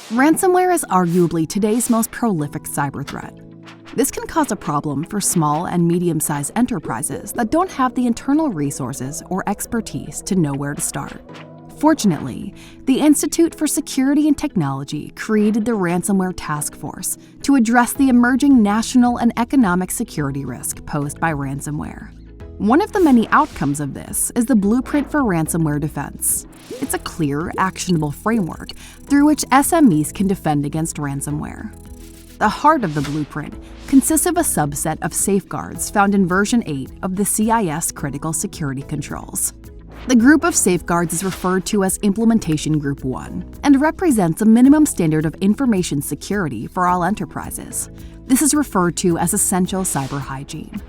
Ransomware is arguably today's most prolific cyber threat. This can cause a problem for small and medium-sized enterprises that don't have the internal resources or expertise to know where to start. Fortunately, the Institute for Security and Technology created the Ransomware Task Force to address the emerging national and economic security risk posed by ransomware. One of the many outcomes of this is the Blueprint for Ransomware Defense. It's a clear, actionable framework through which SMEs can defend against ransomware. The heart of the blueprint consists of a subset of safeguards found in version 8 of the CIS Critical Security Controls. The group of safeguards is referred to as Implementation Group 1 and represents a minimum standard of information security for all enterprises. This is referred to as essential cyber hygiene.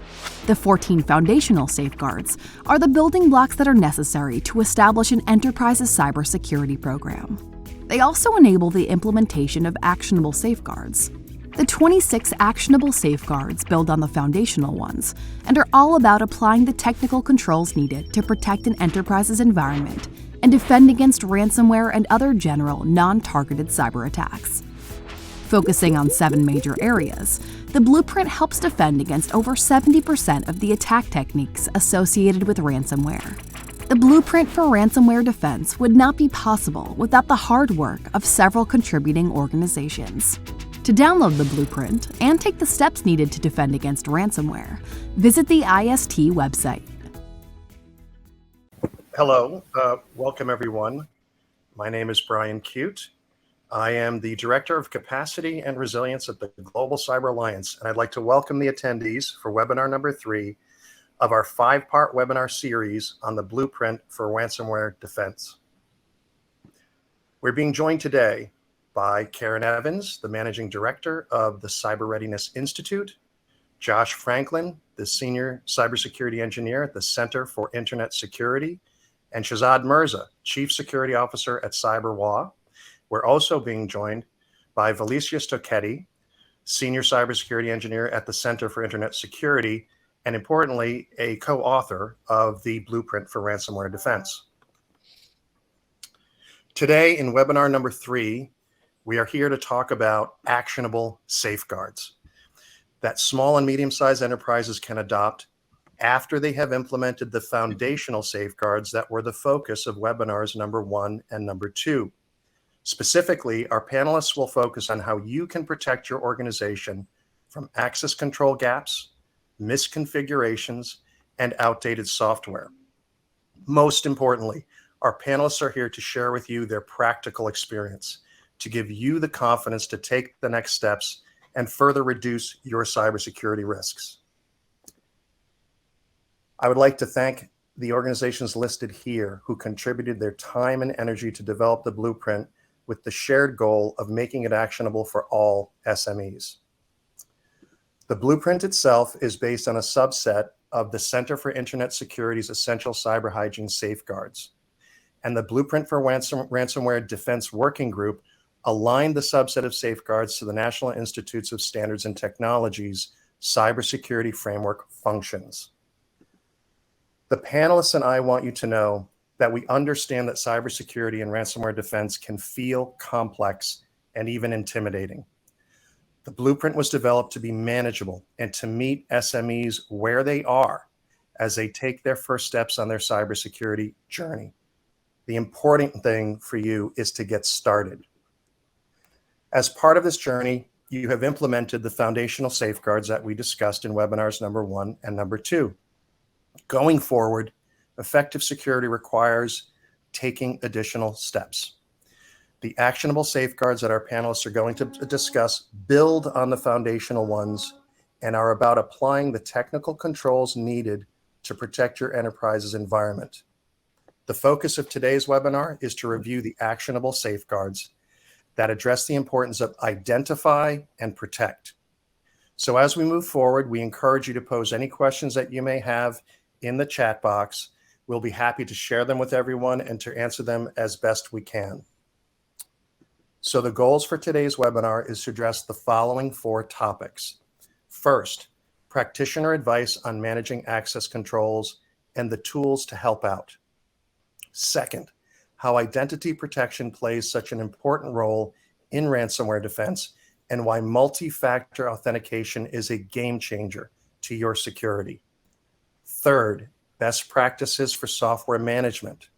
The 14 foundational safeguards are the building blocks that are necessary to establish an enterprise's cybersecurity program. They also enable the implementation of actionable safeguards. The 26 actionable safeguards build on the foundational ones and are all about applying the technical controls needed to protect an enterprise's environment and defend against ransomware and other general, non-targeted cyber attacks. Focusing on 7 major areas, the blueprint helps defend against over 70% of the attack techniques associated with ransomware. The Blueprint for Ransomware Defense would not be possible without the hard work of several contributing organizations. To download the blueprint and take the steps needed to defend against ransomware, visit the IST website. Hello, welcome everyone. My name is Brian Cute. I am the Director of Capacity and Resilience at the Global Cyber Alliance, and I'd like to welcome the attendees for webinar number 3 of our 5-part webinar series on the Blueprint for Ransomware Defense. We're being joined today by Karen Evans, the Managing Director of the Cyber Readiness Institute, Josh Franklin, the Senior Cybersecurity Engineer at the Center for Internet Security, and Shehzad Mirza, Chief Security Officer at CyberWA. We're also being joined by Felicia Stocchetti, Senior Cybersecurity Engineer at the Center for Internet Security, and importantly, a co-author of the Blueprint for Ransomware Defense. Today in webinar number 3, we are here to talk about actionable safeguards that small and medium-sized enterprises can adopt after they have implemented the foundational safeguards that were the focus of webinars number 1 and number 2. Specifically, our panelists will focus on how you can protect your organization from access control gaps, misconfigurations, and outdated software. Most importantly, our panelists are here to share with you their practical experience, to give you the confidence to take the next steps and further reduce your cybersecurity risks. I would like to thank the organizations listed here who contributed their time and energy to develop the blueprint with the shared goal of making it actionable for all SMEs. The blueprint itself is based on a subset of the Center for Internet Security's Essential Cyber Hygiene Safeguards, and the Blueprint for Ransomware Defense Working Group aligned the subset of safeguards to the National Institutes of Standards and Technology's Cybersecurity Framework functions. The panelists and I want you to know that we understand that cybersecurity and ransomware defense can feel complex and even intimidating. The blueprint was developed to be manageable and to meet SMEs where they are as they take their first steps on their cybersecurity journey. The important thing for you is to get started. As part of this journey, you have implemented the foundational safeguards that we discussed in webinars number 1 and number 2. Going forward, effective security requires taking additional steps. The actionable safeguards that our panelists are going to discuss build on the foundational ones and are about applying the technical controls needed to protect your enterprise's environment. The focus of today's webinar is to review the actionable safeguards that address the importance of identify and protect. So as we move forward, we encourage you to pose any questions that you may have in the chat box. We'll be happy to share them with everyone and to answer them as best we can. So the goals for today's webinar is to address the following 4 topics. First, practitioner advice on managing access controls and the tools to help out. Second, how identity protection plays such an important role in ransomware defense and why multi-factor authentication is a game changer to your security. Third, best practices for software management.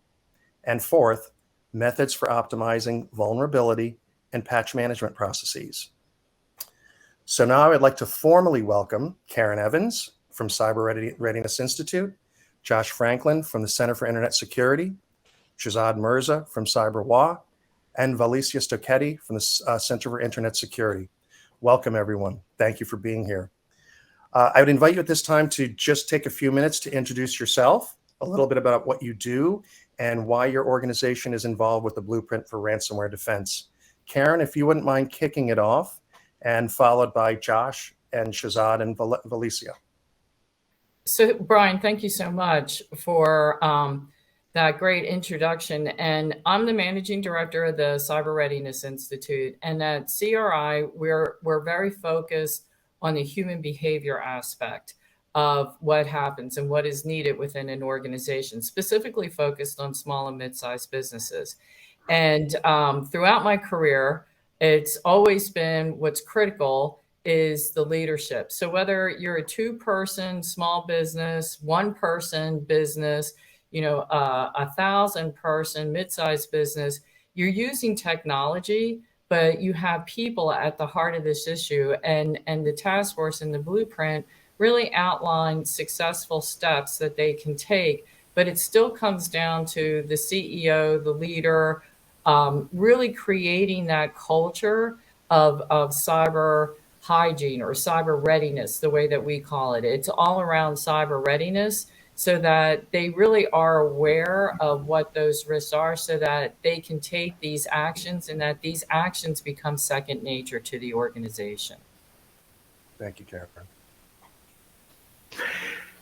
And fourth, methods for optimizing vulnerability and patch management processes. So now I'd like to formally welcome Karen Evans from Cyber Readiness Institute, Josh Franklin from the Center for Internet Security, Shehzad Mirza from CyberWA, and Valicia Stocchetti from the Center for Internet Security. Welcome, everyone. Thank you for being here. I would invite you at this time to just take a few minutes to introduce yourself, a little bit about what you do, and why your organization is involved with the Blueprint for Ransomware Defense. Karen, if you wouldn't mind kicking it off, and followed by Josh and Shehzad and Valicia. So, Brian, thank you so much for that great introduction. And I'm the managing director of the Cyber Readiness Institute. And at CRI, we're very focused on the human behavior aspect of what happens and what is needed within an organization, specifically focused on small and mid-sized businesses. And throughout my career, it's always been what's critical is the leadership. So whether you're a two-person small business, one-person business, you know, 1,000-person mid-sized business, you're using technology, but you have people at the heart of this issue. And the task force and the blueprint really outline successful steps that they can take. But it still comes down to the CEO, the leader, really creating that culture of cyber hygiene or cyber readiness, the way that we call it. It's all around cyber readiness so that they really are aware of what those risks are so that they can take these actions and that these actions become second nature to the organization. Thank you, Karen.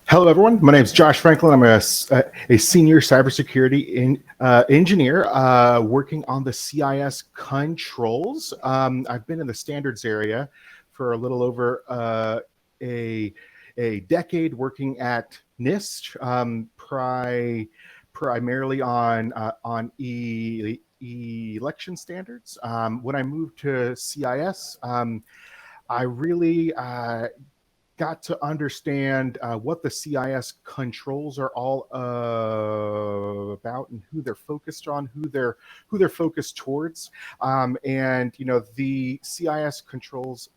Hello, everyone. My name is Josh Franklin. I'm a senior cybersecurity engineer working on the CIS controls. I've been in the standards area for a little over a decade, working at NIST, primarily on election standards. When I moved to CIS, I really got to understand what the CIS controls are all about and who they're focused on, who they're focused towards. And you know, the CIS controls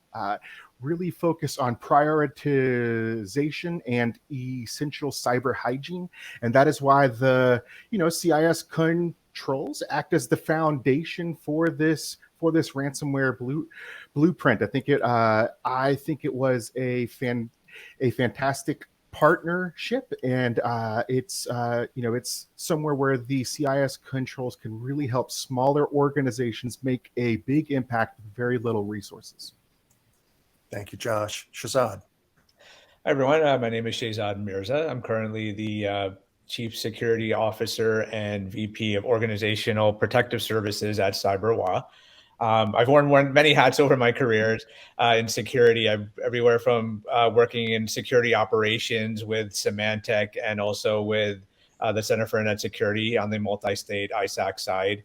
really focus on prioritization and essential cyber hygiene, and that is why the CIS controls act as the foundation for this ransomware blueprint. I think it was a fantastic partnership, and it's somewhere where the CIS controls can really help smaller organizations make a big impact with very little resources. Thank you, Josh. Shehzad. Hi, everyone. My name is Shehzad Mirza. I'm currently the Chief Security Officer and VP of Organizational Protective Services at CyberWA. I've worn many hats over my careers in security. I've everywhere from working in security operations with Symantec and also with the Center for Internet Security on the multi-state ISAC side.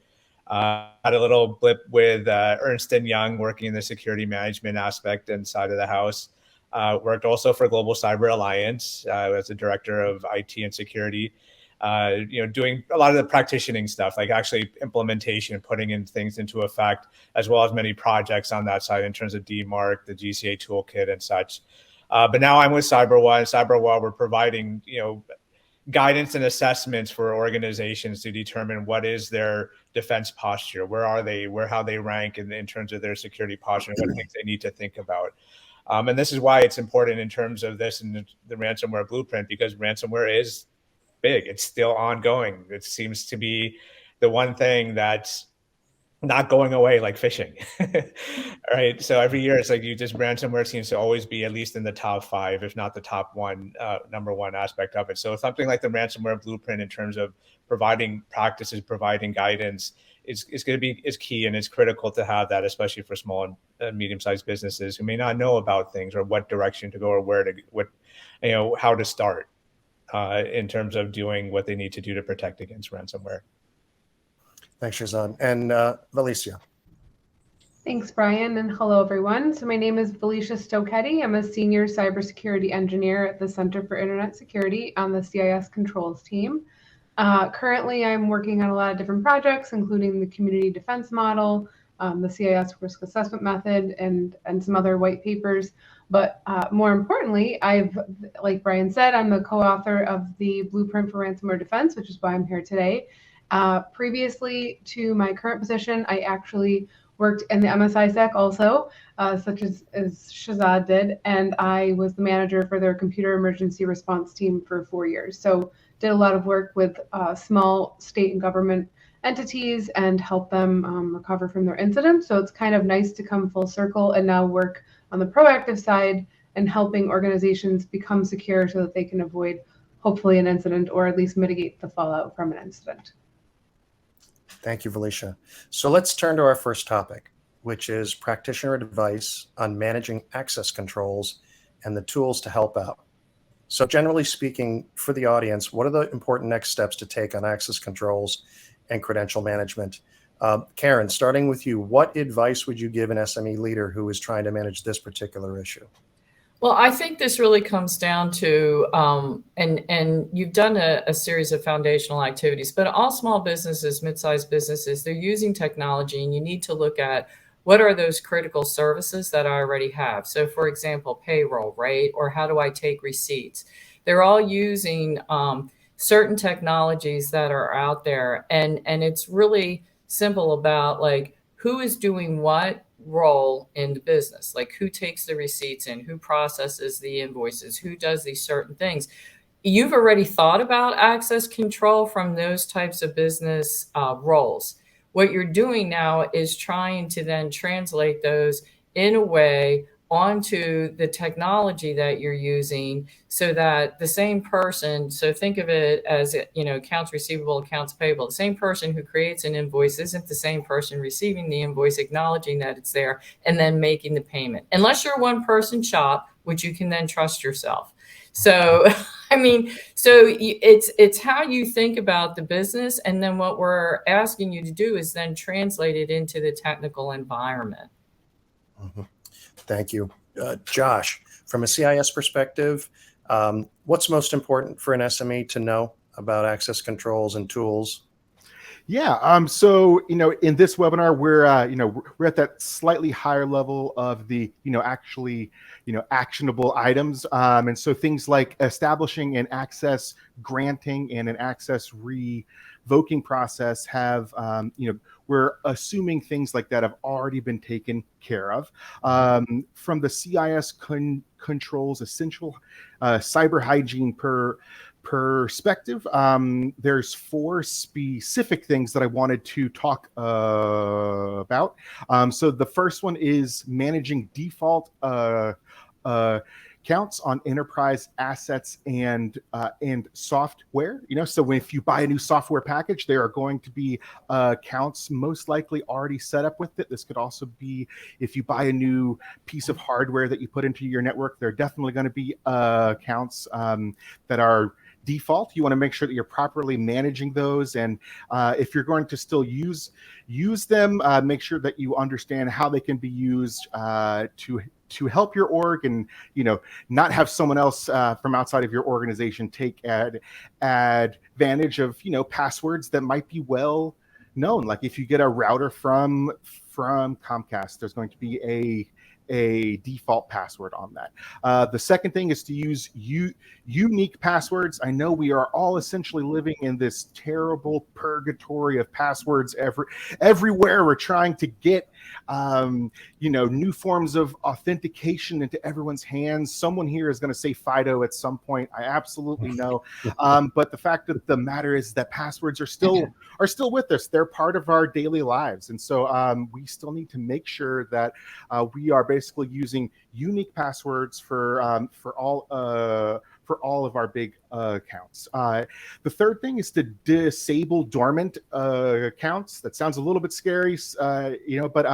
Had a little blip with Ernst & Young working in the security management aspect and side of the house. Worked also for Global Cyber Alliance as a director of IT and security. Doing a lot of the practitioning stuff, like actually implementation, putting in things into effect, as well as many projects on that side in terms of DMARC, the GCA toolkit and such. But now I'm with CyberWA, and CyberWA, we're providing, guidance and assessments for organizations to determine what is their defense posture, where are they, how they rank in terms of their security posture, and what things they need to think about. And this is why it's important in terms of this and the ransomware blueprint, because ransomware is big. It's still ongoing. It seems to be the one thing that's not going away, like phishing. Right. So every year it's like ransomware seems to always be at least in the top 5, if not the top one, number one aspect of it. So something like the ransomware blueprint in terms of providing practices, providing guidance is key, and it's critical to have that, especially for small and medium-sized businesses who may not know about things or what direction to go or how to start in terms of doing what they need to do to protect against ransomware. Thanks, Shehzad. And Valicia. Thanks, Brian, and hello, everyone. So my name is Felicia Stoketty. I'm a senior cybersecurity engineer at the Center for Internet Security on the CIS controls team. Currently, I'm working on a lot of different projects, including the community defense model, the CIS risk assessment method, and some other white papers. But more importantly, like Brian said, I'm the co-author of the Blueprint for Ransomware Defense, which is why I'm here today. Previously to my current position, I actually worked in the MSISEC also, such as Shehzad did, and I was the manager for their computer emergency response team for 4 years. So did a lot of work with small state and government entities and help them recover from their incidents. So it's kind of nice to come full circle and now work on the proactive side and helping organizations become secure so that they can avoid, hopefully, an incident or at least mitigate the fallout from an incident. Thank you, Felicia. So let's turn to our first topic, which is practitioner advice on managing access controls and the tools to help out. So generally speaking, for the audience, what are the important next steps to take on access controls and credential management? Karen, starting with you, what advice would you give an SME leader who is trying to manage this particular issue? Well, I think this really comes down to, and you've done a series of foundational activities, but all small businesses, mid-sized businesses, they're using technology, and you need to look at what are those critical services that I already have. So for example, payroll, right? Or how do I take receipts? They're all using certain technologies that are out there. And it's really simple about like, who is doing what role in the business, like who takes the receipts in, who processes the invoices, who does these certain things. You've already thought about access control from those types of business roles. What you're doing now is trying to then translate those in a way onto the technology that you're using so that the same person, so think of it as, accounts receivable, accounts payable, the same person who creates an invoice isn't the same person receiving the invoice, acknowledging that it's there, and then making the payment. Unless you're a one-person shop, which you can then trust yourself. So, it's how you think about the business. And then what we're asking you to do is then translate it into the technical environment. Mm-hmm. Thank you. Josh, from a CIS perspective, what's most important for an SME to know about access controls and tools? Yeah. So, in this webinar, we're at that slightly higher level of the, actionable items. And so things like establishing an access granting and an access revoking process have, we're assuming things like that have already been taken care of. From the CIS controls essential cyber hygiene perspective, there's 4 specific things that I wanted to talk about. So the first one is managing default counts on enterprise assets and software. So if you buy a new software package, there are going to be counts most likely already set up with it. This could also be if you buy a new piece of hardware that you put into your network, there are definitely going to be counts that are default. You want to make sure that you're properly managing those, and if you're going to still use them, make sure that you understand how they can be used to help your org, and not have someone else from outside of your organization take advantage of passwords that might be well known. Like if you get a router from Comcast, there's going to be a default password on that. The second thing is to use unique passwords. I know we are all essentially living in this terrible purgatory of passwords everywhere. We're trying to get new forms of authentication into everyone's hands. Someone here is going to say FIDO at some point. I absolutely know. But the fact of the matter is that passwords are still with us. They're part of our daily lives. And so we still need to make sure that we are basically using unique passwords for all of our big accounts. The third thing is to disable dormant accounts. That sounds a little bit scary, but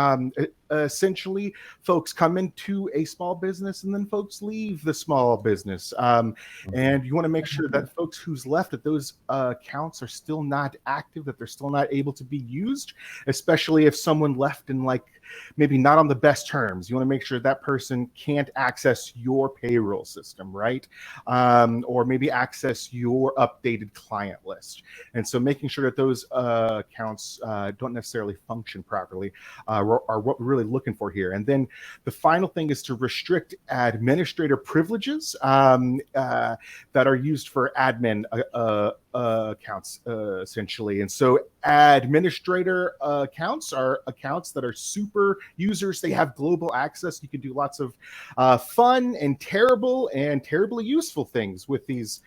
essentially folks come into a small business and then folks leave the small business. And you want to make sure that folks who's left, that those accounts are still not active, that they're still not able to be used, especially if someone left in like maybe not on the best terms. You want to make sure that person can't access your payroll system, right? Or maybe access your updated client list. And so making sure that those accounts don't necessarily function properly are what we're really looking for here. And then the final thing is to restrict administrator privileges that are used for admin accounts, essentially. And so administrator accounts are accounts that are super users. They have global access. You can do lots of fun and terribly useful things with these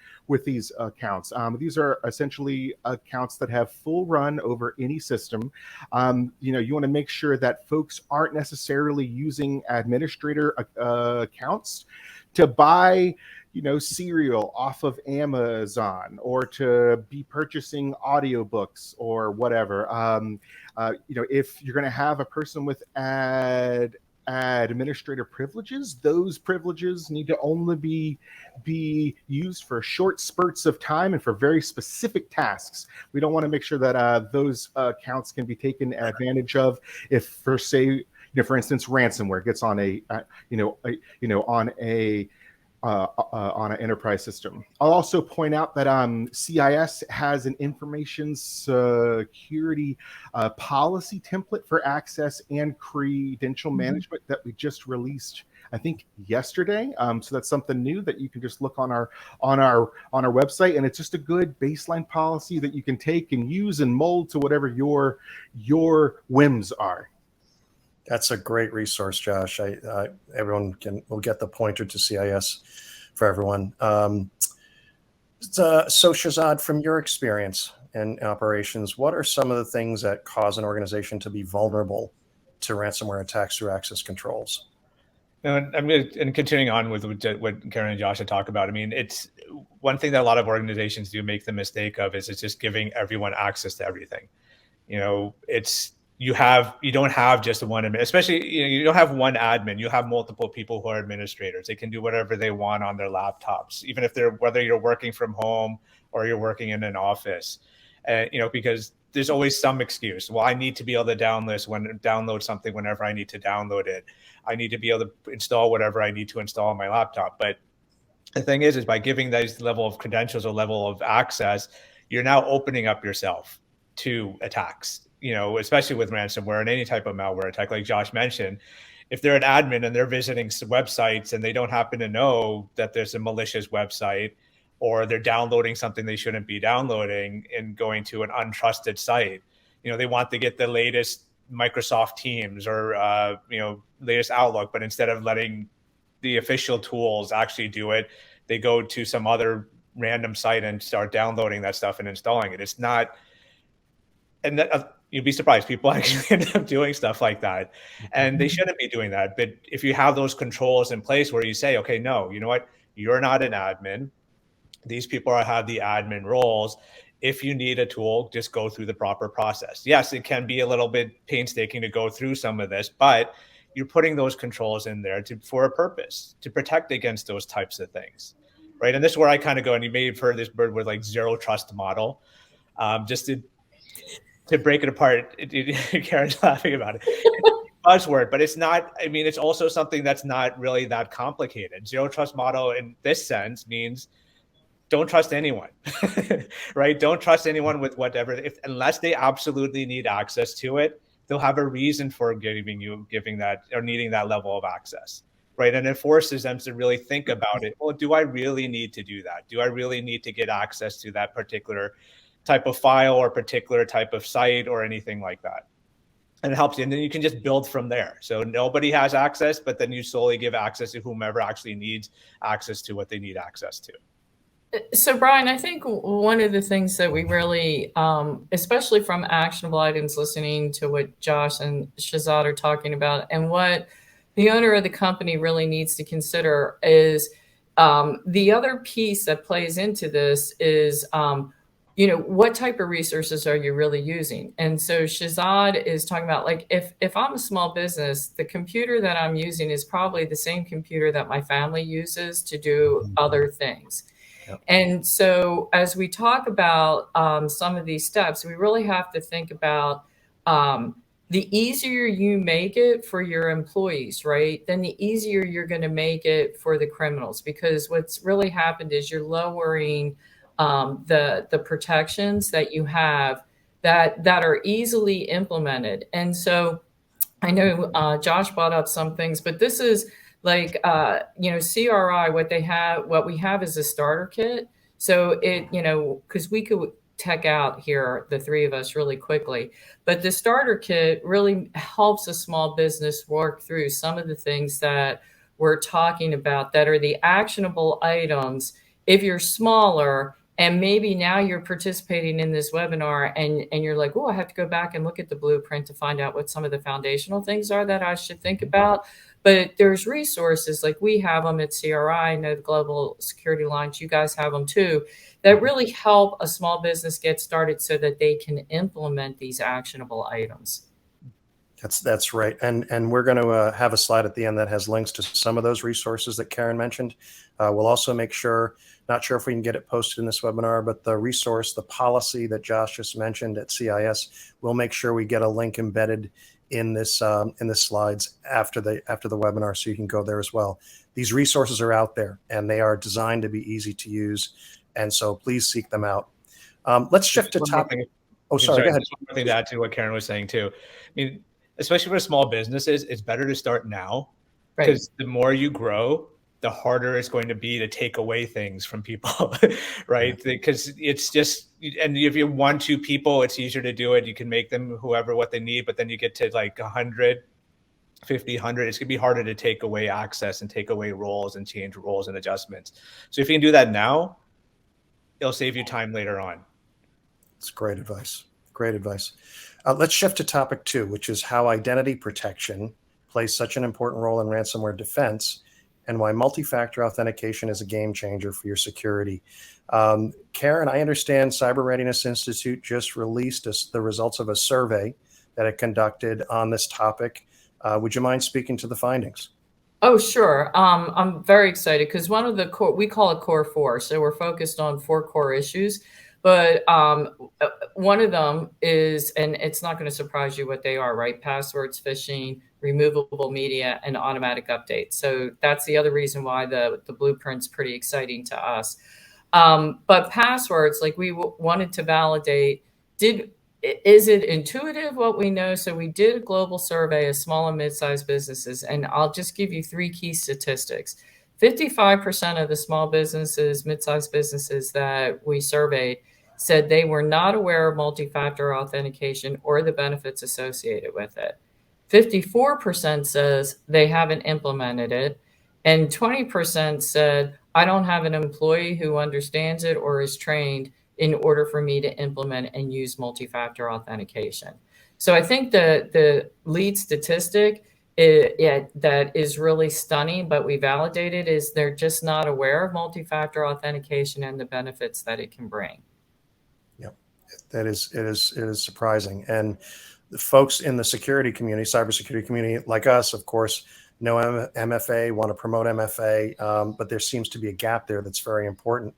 accounts. These are essentially accounts that have full run over any system. You want to make sure that folks aren't necessarily using administrator accounts to buy cereal off of Amazon, or to be purchasing audiobooks or whatever. If you're going to have a person with administrator privileges, those privileges need to only be used for short spurts of time and for very specific tasks. We don't want to make sure that those accounts can be taken advantage of if, for instance, ransomware gets on on an enterprise system. I'll also point out that CIS has an information security policy template for access and credential management that we just released, I think, yesterday. So that's something new that you can just look on our website, and it's just a good baseline policy that you can take and use and mold to whatever your whims are. That's a great resource, Josh. Everyone will get the pointer to CIS for everyone. So Shehzad, from your experience in operations, what are some of the things that cause an organization to be vulnerable to ransomware attacks through access controls? And continuing on with what Karen and Josh had talked about, it's one thing that a lot of organizations do make the mistake of is it's just giving everyone access to everything. You don't have just one admin, especially, you don't have one admin. You have multiple people who are administrators. They can do whatever they want on their laptops, even if whether you're working from home or you're working in an office, because there's always some excuse. Well, I need to be able to download something whenever I need to download it. I need to be able to install whatever I need to install on my laptop. But the thing is by giving those level of credentials or level of access, you're now opening up yourself to attacks. Especially with ransomware and any type of malware attack, like Josh mentioned, if they're an admin and they're visiting websites and they don't happen to know that there's a malicious website, or they're downloading something they shouldn't be downloading and going to an untrusted site, they want to get the latest Microsoft Teams or, latest Outlook, but instead of letting the official tools actually do it, they go to some other random site and start downloading that stuff and installing it. It's not, and that, you'd be surprised. People actually end up doing stuff like that, and they shouldn't be doing that. But if you have those controls in place where you say, okay, no, you know what? You're not an admin. These people have the admin roles. If you need a tool, just go through the proper process. Yes, it can be a little bit painstaking to go through some of this, but you're putting those controls in there for a purpose, to protect against those types of things, right? And this is where I kind of go, and you may have heard this word with like zero trust model, just to break it apart. Karen's laughing about it. It's a buzzword, but it's not. It's also something that's not really that complicated. Zero trust model in this sense means don't trust anyone, right? Don't trust anyone with whatever, unless they absolutely need access to it. They'll have a reason for giving that or needing that level of access, right? And it forces them to really think about it. Well, do I really need to do that? Do I really need to get access to that particular type of file or particular type of site or anything like that? And it helps you. And then you can just build from there. So nobody has access, but then you slowly give access to whomever actually needs access to what they need access to. So, Brian, I think one of the things that we really, especially from actionable items, listening to what Josh and Shehzad are talking about, and what the owner of the company really needs to consider is the other piece that plays into this is, what type of resources are you really using? And so Shehzad is talking about, like, if I'm a small business, the computer that I'm using is probably the same computer that my family uses to do other things. Yep. And so as we talk about some of these steps, we really have to think about the easier you make it for your employees, right, then the easier you're going to make it for the criminals. Because what's really happened is you're lowering the protections that you have that are easily implemented. And so I know Josh brought up some things, but this is like CRI. What we have is a starter kit. So because we could tech out here, the three of us, really quickly, but the starter kit really helps a small business work through some of the things that we're talking about that are the actionable items. If you're smaller, and maybe now you're participating in this webinar and you're like, oh, I have to go back and look at the blueprint to find out what some of the foundational things are that I should think about. But there's resources like we have them at CRI. I know the Global Security Alliance, you guys have them too, that really help a small business get started so that they can implement these actionable items. That's right. And we're going to have a slide at the end that has links to some of those resources that Karen mentioned. We'll also make sure, not sure if we can get it posted in this webinar, but the resource, the policy that Josh just mentioned at CIS, we'll make sure we get a link embedded in this slides after the webinar, so you can go there as well. These resources are out there and they are designed to be easy to use. And so please seek them out. Let's shift to topic. Oh, sorry, go ahead. Just one more thing to add to what Karen was saying too. I mean, especially for small businesses, it's better to start now, because the more you grow, the harder it's going to be to take away things from people, right? Because it's just, and if you have 1, 2 people, it's easier to do it. You can make them whoever what they need, but then you get to like 100, 50, 100, it's gonna be harder to take away access and take away roles and change roles and adjustments. So if you can do that now, it'll save you time later on. It's great advice. Great advice. Let's shift to topic 2, which is how identity protection plays such an important role in ransomware defense, and why multi-factor authentication is a game changer for your security. Karen, I understand Cyber Readiness Institute just released the results of a survey that it conducted on this topic. Would you mind speaking to the findings? Oh, sure. I'm very excited because one of the core, we call it core 4. So we're focused on 4 core issues. But one of them is, and it's not going to surprise you what they are, right? Passwords, phishing, removable media, and automatic updates. So that's the other reason why the blueprint's pretty exciting to us. But passwords, like we wanted to validate, is it intuitive what we know? So we did a global survey of small and mid-sized businesses, and I'll just give you 3 key statistics. 55% of the small businesses, mid-sized businesses that we surveyed said they were not aware of multi-factor authentication or the benefits associated with it. 54% says they haven't implemented it. And 20% said, I don't have an employee who understands it or is trained in order for me to implement and use multi-factor authentication. So I think the lead statistic that is really stunning, but we validated, is they're just not aware of multi-factor authentication and the benefits that it can bring. Yep, it is surprising. And the folks in the security community, cybersecurity community, like us, of course, know MFA, want to promote MFA, but there seems to be a gap there that's very important.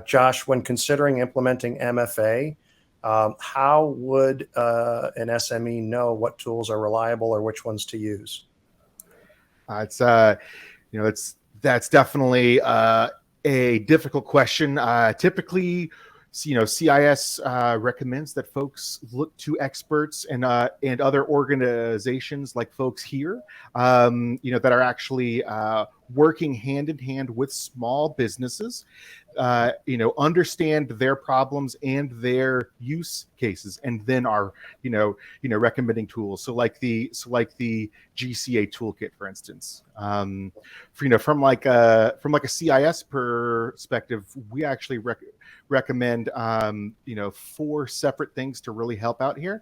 Josh, when considering implementing MFA, how would an SME know what tools are reliable or which ones to use? That's definitely a difficult question. Typically, CIS recommends that folks look to experts and other organizations like folks here, that are actually working hand in hand with small businesses, understand their problems and their use cases, and then are recommending tools. So like the GCA toolkit, for instance. From like a CIS perspective, we actually recommend 4 separate things to really help out here.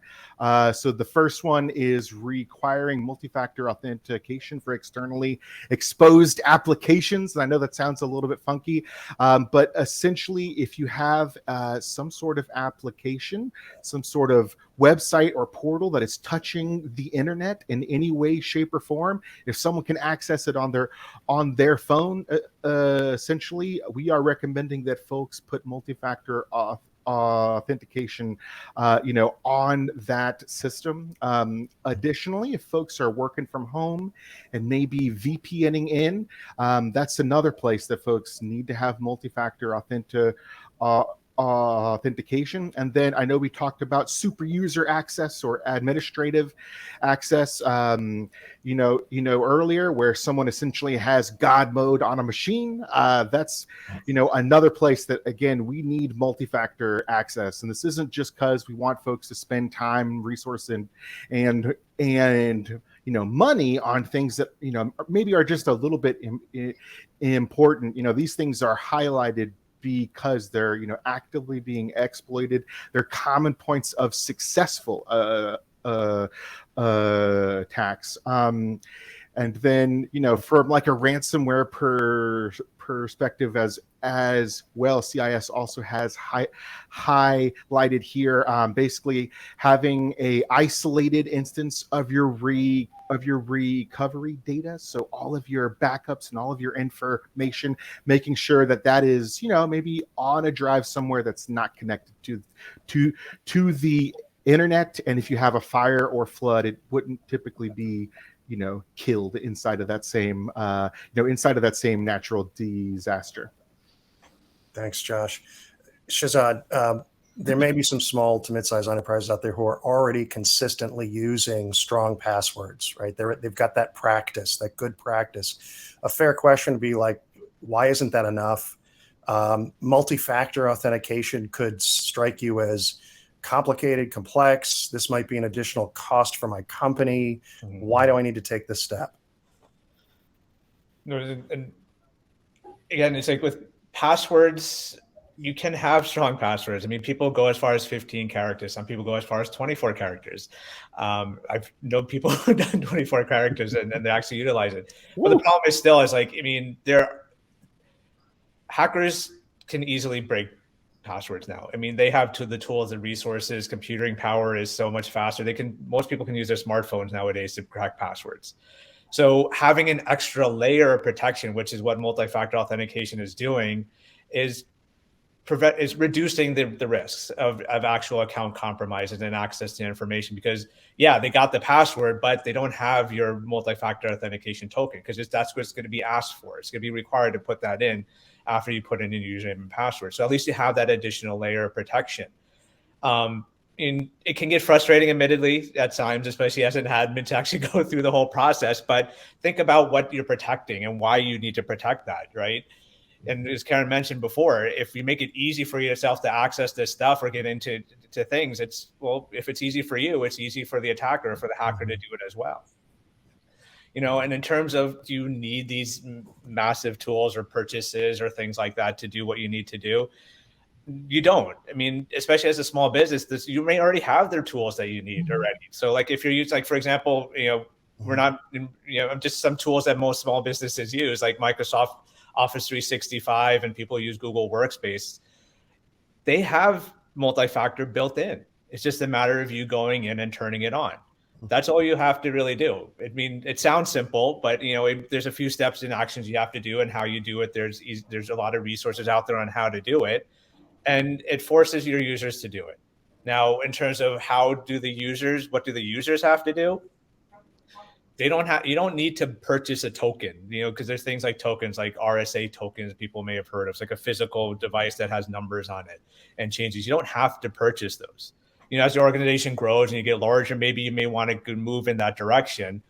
So the first one is requiring multi-factor authentication for externally exposed applications. And I know that sounds a little bit funky, but essentially, if you have some sort of application, some sort of website or portal that is touching the internet in any way, shape, or form, if someone can access it on their phone, essentially, we are recommending that folks put multi-factor authentication, on that system. Additionally, if folks are working from home and maybe VPNing in, that's another place that folks need to have multi-factor authentication. And then I know we talked about super user access or administrative access, earlier, where someone essentially has God mode on a machine. That's, another place that, again, we need multi-factor access. And this isn't just because we want folks to spend time, resource, and money on things that, maybe are just a little bit important. These things are highlighted because they're actively being exploited. They're common points of successful attacks. And then from like a ransomware perspective as well, CIS also has highlighted here, basically having a isolated instance of your recovery data. So all of your backups and all of your information, making sure that is, maybe on a drive somewhere that's not connected to the internet. And if you have a fire or flood, it wouldn't typically be, killed inside of that same, natural disaster. Thanks, Josh. Shehzad, there may be some small to mid-sized enterprises out there who are already consistently using strong passwords, right? They've got that practice, that good practice. A fair question would be like, why isn't that enough? Multi-factor authentication could strike you as complicated, complex. This might be an additional cost for my company. Why do I need to take this step? And again, it's like with passwords, you can have strong passwords. I mean, people go as far as 15 characters. Some people go as far as 24 characters. I've known people who've done 24 characters and they actually utilize it. But the problem is still hackers can easily break passwords now. I mean, they have the tools and resources. Computing power is so much faster. Most people can use their smartphones nowadays to crack passwords. So having an extra layer of protection, which is what multi-factor authentication is doing, is reducing the risks of actual account compromises and access to information. Because they got the password, but they don't have your multi-factor authentication token, because that's what's going to be asked for. It's going to be required to put that in after you put in your username and password. So at least you have that additional layer of protection. And it can get frustrating, admittedly, at times, especially as an admin, to actually go through the whole process. But think about what you're protecting and why you need to protect that, right? And as Karen mentioned before, if you make it easy for yourself to access this stuff or get into things, if it's easy for you, it's easy for the attacker, for the hacker to do it as well. And in terms of, do you need these massive tools or purchases or things like that to do what you need to do? You don't. I mean, especially as a small business, you may already have their tools that you need already. So like if you're using, like, for example, we're not, just some tools that most small businesses use, like Microsoft Office 365, and people use Google Workspace. They have multi-factor built in. It's just a matter of you going in and turning it on. That's all you have to really do. I mean, it sounds simple, but there's a few steps and actions you have to do, and how you do it. There's a lot of resources out there on how to do it, and it forces your users to do it. Now, in terms of what do the users have to do? You don't need to purchase a token, because there's things like tokens, like RSA tokens, people may have heard of. It's like a physical device that has numbers on it and changes. You don't have to purchase those. As your organization grows and you get larger, maybe you may want to move in that direction.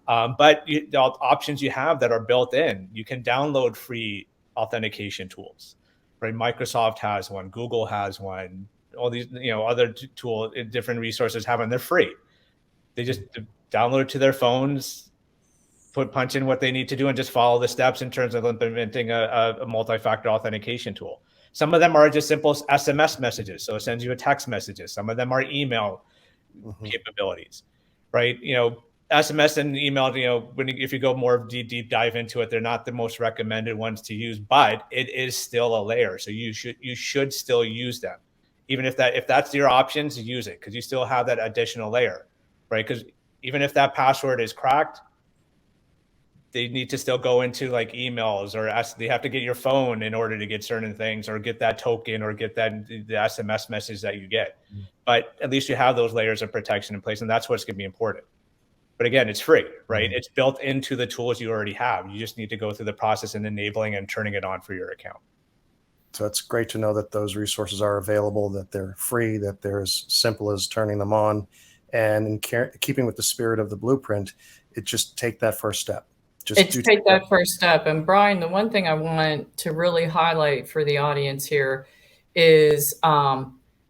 But the options you have that are built in, you can download free authentication tools, right? Microsoft has one, Google has one, all these, other tools, different resources have them. They're free. They just download it to their phones, punch in what they need to do, and just follow the steps in terms of implementing a multi-factor authentication tool. Some of them are just simple SMS messages, so it sends you a text messages. Some of them are email capabilities, right? SMS and email, if you go more deep dive into it, they're not the most recommended ones to use, but it is still a layer. So you should still use them. Even if that's your options, use it, because you still have that additional layer, right? Because even if that password is cracked, they need to still go into like emails or they have to get your phone in order to get certain things or get that token or get the SMS message that you get. But at least you have those layers of protection in place, and that's what's going to be important. But again, it's free, right? It's built into the tools you already have. You just need to go through the process and enabling and turning it on for your account. So it's great to know that those resources are available, that they're free, that they're as simple as turning them on. And in keeping with the spirit of the blueprint, it just take that first step. Take that first step. And Brian, the one thing I want to really highlight for the audience here is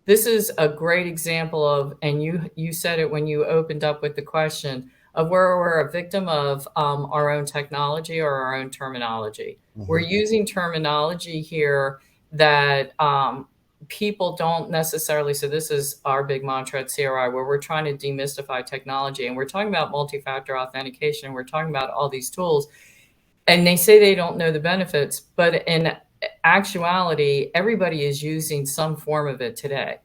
this is a great example of, and you said it when you opened up with the question, of where we're a victim of our own technology or our own terminology. We're using terminology here that people don't necessarily, so this is our big mantra at CRI, where we're trying to demystify technology, and we're talking about multi-factor authentication, and we're talking about all these tools, and they say they don't know the benefits, but in actuality, everybody is using some form of it today.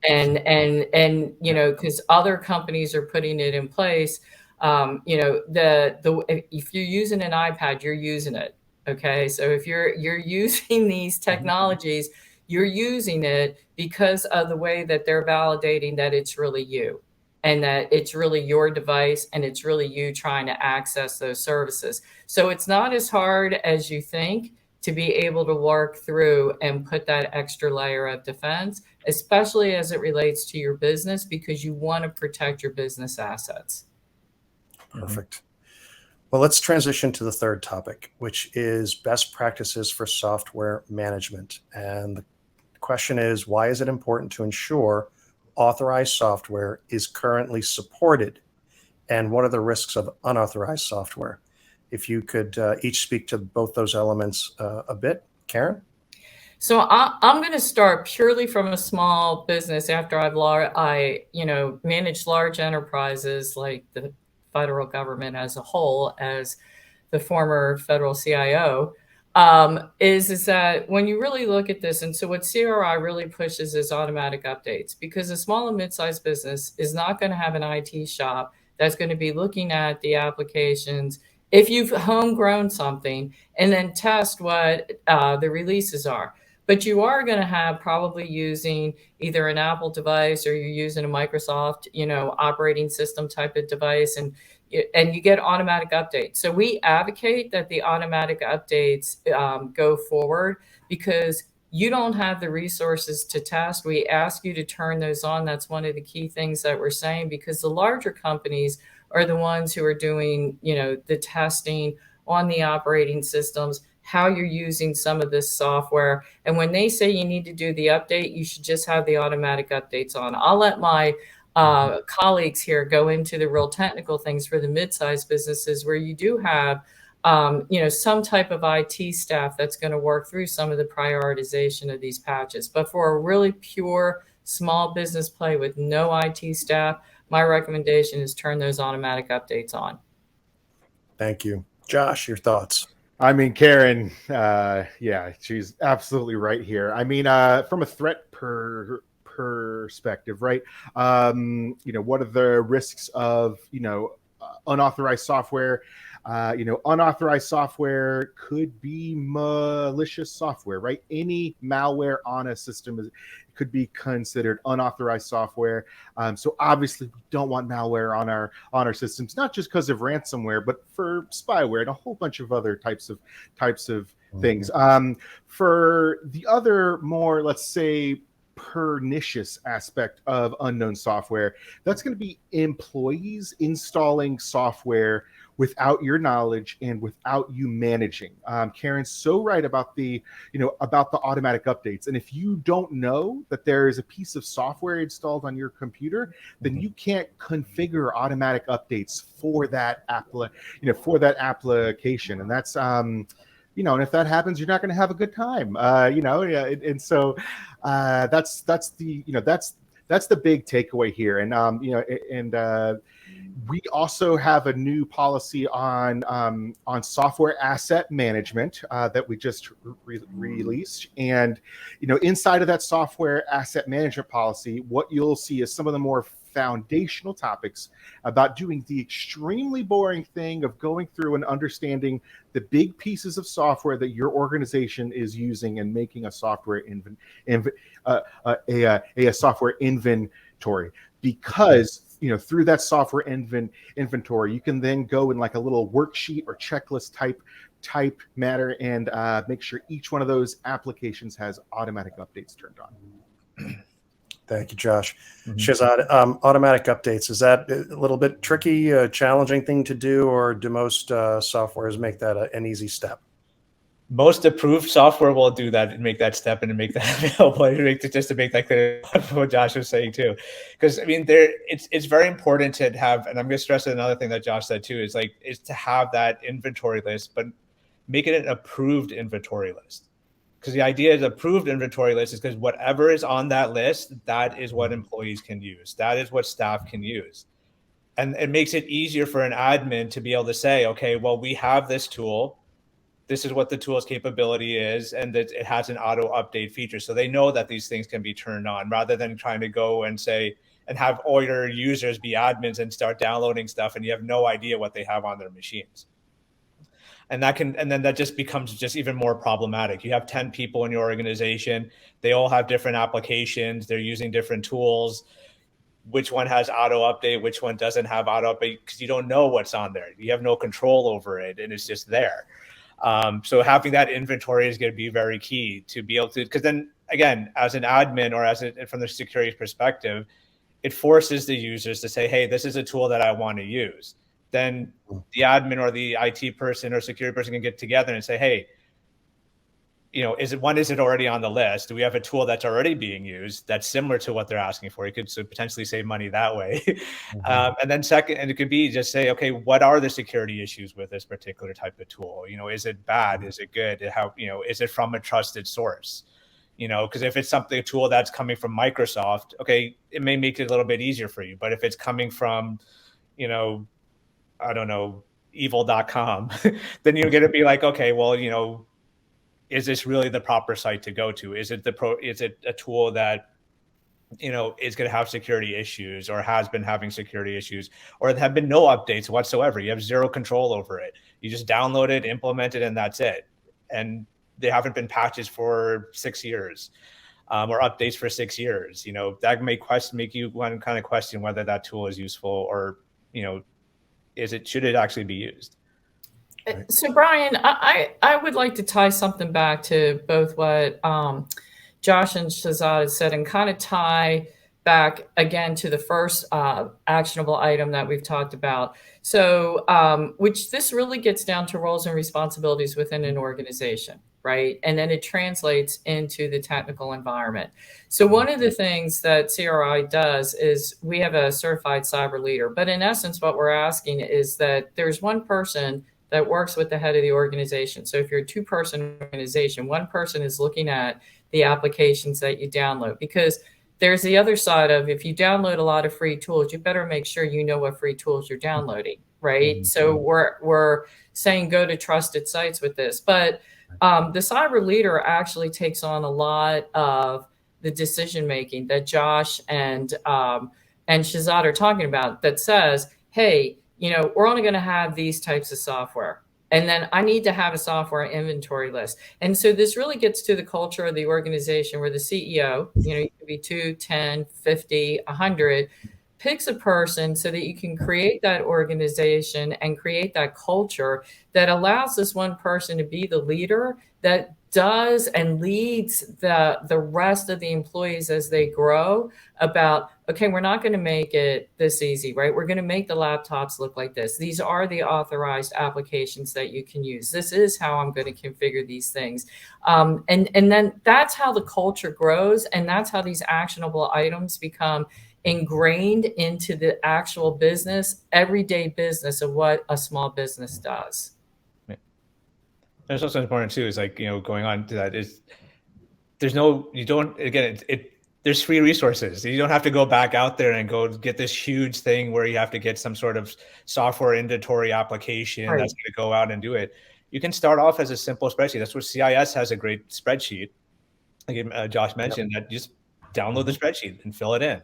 And you know, because other companies are putting it in place. You know, if you're using an iPad, you're using it. Okay, so if you're using these technologies, you're using it because of the way that they're validating that it's really you and that it's really your device and it's really you trying to access those services. So it's not as hard as you think to be able to work through and put that extra layer of defense, especially as it relates to your business, because you want to protect your business assets. Perfect. Well, let's transition to the third topic, which is best practices for software management. And the question is, why is it important to ensure authorized software is currently supported? And what are the risks of unauthorized software? If you could each speak to both those elements a bit. Karen? So I'm going to start purely from a small business after I managed large enterprises like the federal government as a whole, as the former federal CIO, is that when you really look at this, and so what CRI really pushes is automatic updates, because a small and mid-sized business is not going to have an IT shop that's going to be looking at the applications if you've homegrown something and then test what the releases are. But you are going to have probably using either an Apple device or you're using a Microsoft, operating system type of device, and you get automatic updates. So we advocate that the automatic updates go forward because you don't have the resources to test. We ask you to turn those on. That's one of the key things that we're saying, because the larger companies are the ones who are doing, the testing on the operating systems, how you're using some of this software. And when they say you need to do the update, you should just have the automatic updates on. I'll let my colleagues here go into the real technical things for the mid-sized businesses where you do have, some type of IT staff that's going to work through some of the prioritization of these patches. But for a really pure small business play with no IT staff, my recommendation is turn those automatic updates on. Thank you. Josh, your thoughts? I mean, Karen, she's absolutely right here. I mean, from a threat perspective, right? What are the risks of, unauthorized software? Unauthorized software could be malicious software, right? Any malware on a system could be considered unauthorized software. So obviously we don't want malware on our systems, not just because of ransomware, but for spyware and a whole bunch of other types of things. For the other more, let's say, pernicious aspect of unknown software, that's going to be employees installing software without your knowledge and without you managing. Karen's so right about the automatic updates. And if you don't know that there is a piece of software installed on your computer, then you can't configure automatic updates for that application. And that's and if that happens, you're not going to have a good time. And so that's the big takeaway here. And we also have a new policy on software asset management that we just released. And inside of that software asset management policy, what you'll see is some of the more foundational topics about doing the extremely boring thing of going through and understanding the big pieces of software that your organization is using and making a software software inventory. Because through that software inventory, you can then go in like a little worksheet or checklist type matter and make sure each one of those applications has automatic updates turned on. Thank you, Josh. Shehzad, automatic updates, is that a little bit tricky, a challenging thing to do, or do most softwares make that an easy step? Most approved software will do that and make that step and make that available. Just to make that clear, what Josh was saying too, because I mean, it's very important to have, and I'm going to stress another thing that Josh said too, is to have that inventory list, but make it an approved inventory list. Because the idea is approved inventory list is because whatever is on that list, that is what employees can use. That is what staff can use. And it makes it easier for an admin to be able to say, okay, well, we have this tool. This is what the tool's capability is, and that it has an auto update feature. So they know that these things can be turned on, rather than trying to go and say, and have all your users be admins and start downloading stuff, and you have no idea what they have on their machines. And then that just becomes just even more problematic. You have 10 people in your organization. They all have different applications. They're using different tools. Which one has auto update? Which one doesn't have auto update? Because you don't know what's on there. You have no control over it, and it's just there. So having that inventory is going to be very key to be able to, because then again, as an admin or from the security perspective, it forces the users to say, hey, this is a tool that I want to use. Then the admin or the IT person or security person can get together and say, hey, is it already on the list? Do we have a tool that's already being used that's similar to what they're asking for? You could potentially save money that way. And then second, and it could be just say, okay, what are the security issues with this particular type of tool? Is it bad? Is it good? Is it from a trusted source? Because if it's a tool that's coming from Microsoft, okay, it may make it a little bit easier for you. But if it's coming from, I don't know, evil.com, then you're going to be like, okay, well, is this really the proper site to go to? Is it a tool that, is going to have security issues or has been having security issues, or there have been no updates whatsoever? You have zero control over it. You just download it, implement it, and that's it. And there haven't been patches for 6 years or updates for 6 years. That may make you want to kind of question whether that tool is useful or, should it actually be used? So, Brian, I would like to tie something back to both what Josh and Shehzad said, and kind of tie back again to the first actionable item that we've talked about. So, which this really gets down to roles and responsibilities within an organization, right? And then it translates into the technical environment. So one of the things that CRI does is we have a certified cyber leader, but in essence, what we're asking is that there's one person that works with the head of the organization. So if you're a two-person organization, one person is looking at the applications that you download, because there's the other side of, if you download a lot of free tools, you better make sure you know what free tools you're downloading, right? Mm-hmm. So we're saying go to trusted sites with this, but the cyber leader actually takes on a lot of the decision-making that Josh and Shehzad are talking about, that says, hey, we're only going to have these types of software. And then I need to have a software inventory list. And so this really gets to the culture of the organization, where the CEO, you could be 2, 10, 50, 100, picks a person so that you can create that organization and create that culture that allows this one person to be the leader that does and leads the rest of the employees as they grow about, okay, we're not going to make it this easy, right? We're going to make the laptops look like this. These are the authorized applications that you can use. This is how I'm going to configure these things. And then that's how the culture grows. And that's how these actionable items become ingrained into the actual business, everyday business of what a small business does. There's also important too, is going on to that is there's free resources. You don't have to go back out there and go get this huge thing where you have to get some sort of software inventory application that's going to go out and do it. You can start off as a simple spreadsheet. That's what CIS has, a great spreadsheet. Like Josh mentioned, that just download the spreadsheet and fill it in.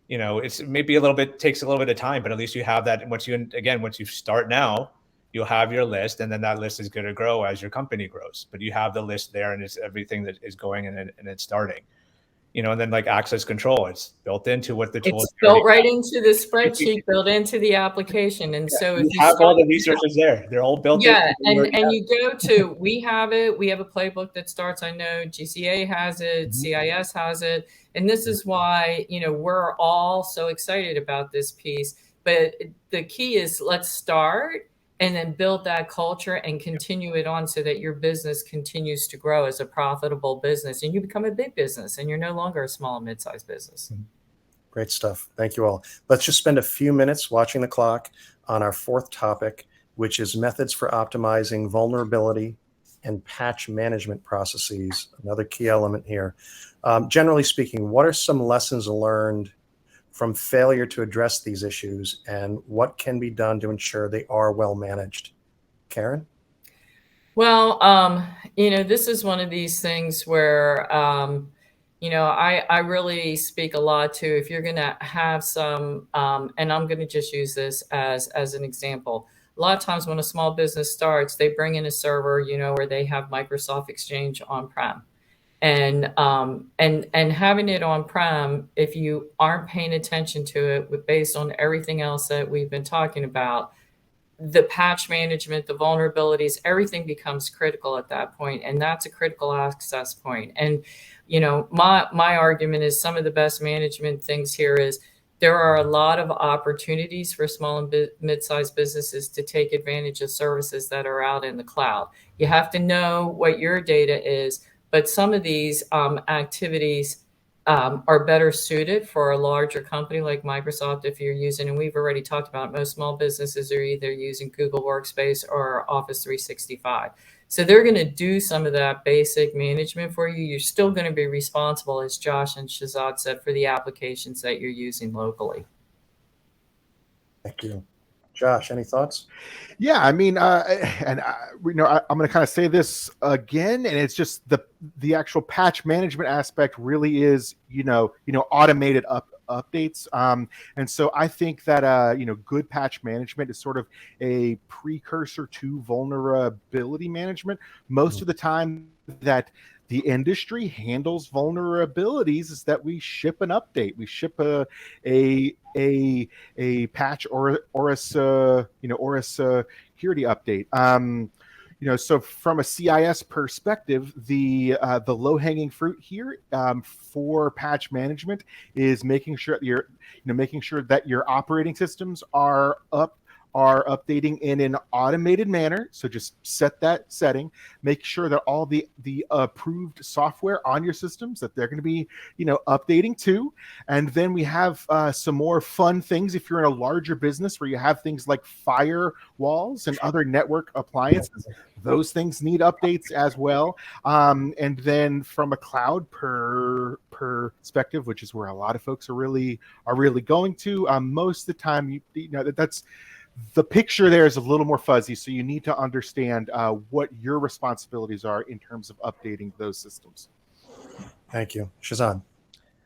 It's maybe takes a little bit of time, but at least you have that. And once you start now, you'll have your list, and then that list is going to grow as your company grows. But you have the list there, and it's everything that is going and it's starting. And then like access control, it's built into what the tools. It's built right into the spreadsheet, built into the application. And so if you have all the resources there, they're all built. Yeah, and you go to, we have a playbook that starts, I know GCA has it, CIS has it. And this is why, we're all so excited about this piece. But the key is let's start and then build that culture and continue it on so that your business continues to grow as a profitable business and you become a big business and you're no longer a small and mid-sized business. Great stuff. Thank you all. Let's just spend a few minutes watching the clock on our fourth topic, which is methods for optimizing vulnerability and patch management processes. Another key element here. Generally speaking, what are some lessons learned from failure to address these issues, and what can be done to ensure they are well managed? Karen? Well, this is one of these things where, I really speak a lot to, if you're going to have some, and I'm going to just use this as an example. A lot of times when a small business starts, they bring in a server, where they have Microsoft Exchange on-prem. And having it on-prem, if you aren't paying attention to it based on everything else that we've been talking about, the patch management, the vulnerabilities, everything becomes critical at that point. And that's a critical access point. And, my argument is some of the best management things here is there are a lot of opportunities for small and mid-sized businesses to take advantage of services that are out in the cloud. You have to know what your data is. But some of these activities are better suited for a larger company like Microsoft if you're using, and we've already talked about it, most small businesses are either using Google Workspace or Office 365. So they're going to do some of that basic management for you. You're still going to be responsible, as Josh and Shehzad said, for the applications that you're using locally. Thank you. Josh, any thoughts? Yeah, I mean, I'm going to kind of say this again, and it's just the actual patch management aspect really is, automated updates. And so I think that, good patch management is sort of a precursor to vulnerability management. Most of the time that the industry handles vulnerabilities is that we ship an update, we ship a patch or a security update. So from a CIS perspective, the low-hanging fruit here for patch management is making sure that your operating systems are updating in an automated manner. So just set that setting, make sure that all the approved software on your systems that they're going to be, updating to. And then we have some more fun things. If you're in a larger business where you have things like firewalls and other network appliances, those things need updates as well. And then from a cloud perspective, which is where a lot of folks are really going to, most of the time, that's the picture there is a little more fuzzy, so you need to understand what your responsibilities are in terms of updating those systems. Thank you. Shehzad.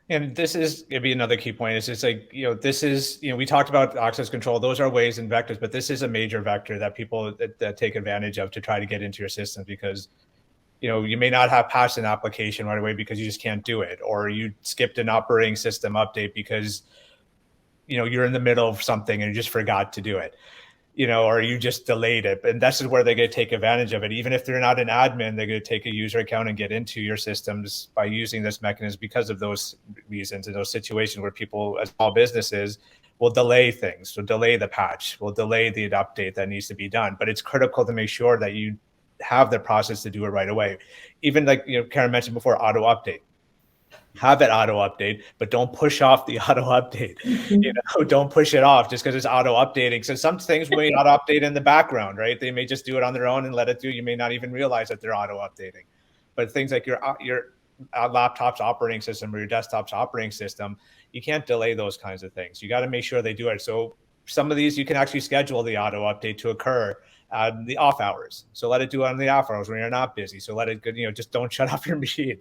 And this is going to be another key point. It's like, this is, we talked about access control. Those are ways and vectors, but this is a major vector that people that take advantage of to try to get into your system because, you may not have passed an application right away because you just can't do it, or you skipped an operating system update because you're in the middle of something and you just forgot to do it, or you just delayed it. And that's where they're going to take advantage of it. Even if they're not an admin, they're going to take a user account and get into your systems by using this mechanism because of those reasons and those situations where people, as small businesses, will delay things. So delay the patch, will delay the update that needs to be done. But it's critical to make sure that you have the process to do it right away. Even like, Karen mentioned before, auto update. Have it auto update, but don't push off the auto update. Don't push it off just because it's auto updating. So some things may not update in the background, right? They may just do it on their own and let it do. You may not even realize that they're auto updating. But things like your laptop's operating system or your desktop's operating system, you can't delay those kinds of things. You got to make sure they do it. So some of these you can actually schedule the auto update to occur the off hours. So let it do it on the off hours when you're not busy. So let it, just don't shut off your machine.